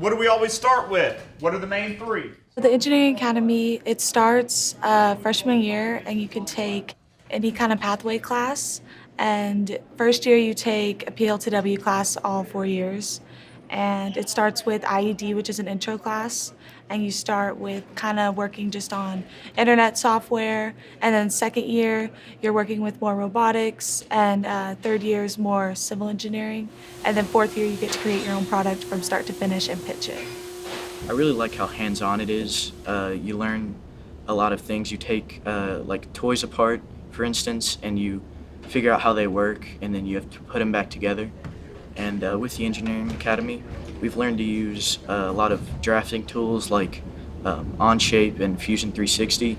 What do we always start with? What are the main three? The Engineering Academy, it starts freshman year, and you can take any kind of pathway class. And first year, you take a PL2W class all 4 years. And it starts with IED, which is an intro class. And you start with kind of working just on internet software. And then second year, you're working with more robotics. And third year is more civil engineering. And then fourth year, you get to create your own product from start to finish and pitch it. I really like how hands-on it is. You learn a lot of things. You take like toys apart, for instance, and you figure out how they work, and then you have to put them back together. And with the Engineering Academy, we've learned to use a lot of drafting tools like Onshape and Fusion 360,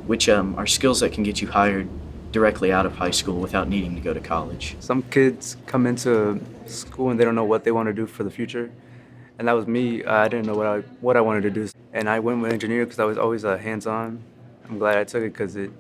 which are skills that can get you hired directly out of high school without needing to go to college. Some kids come into school and they don't know what they want to do for the future. And that was me. I didn't know what I wanted to do. And I went with engineer because I was always hands-on. I'm glad I took it because it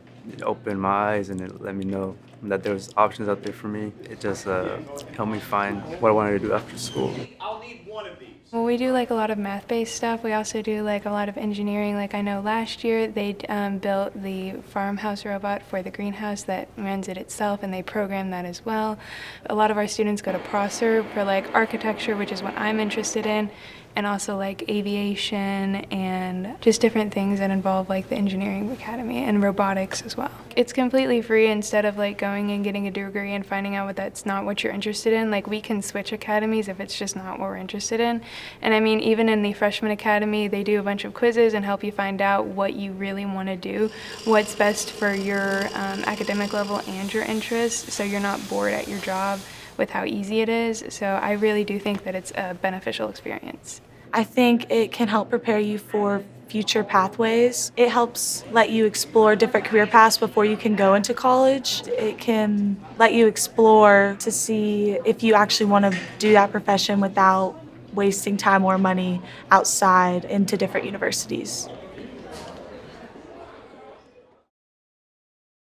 opened my eyes and it let me know that there was options out there for me. It just helped me find what I wanted to do after school. I'll need one of these. Well, we do like a lot of math-based stuff. We also do like a lot of engineering. Like I know last year they built the farmhouse robot for the greenhouse that runs it itself, and they program that as well. A lot of our students go to Prosser for like architecture, which is what I'm interested in, and also like aviation and just different things that involve like the engineering academy and robotics as well. It's completely free. Instead of like going and getting a degree and finding out that's not what you're interested in, like we can switch academies if it's just not what we're interested in. And I mean, even in the freshman academy, they do a bunch of quizzes and help you find out what you really want to do, what's best for your academic level and your interests, so you're not bored at your job with how easy it is. So I really do think that it's a beneficial experience. I think it can help prepare you for future pathways. It helps let you explore different career paths before you can go into college. It can let you explore to see if you actually want to do that profession without wasting time or money outside into different universities.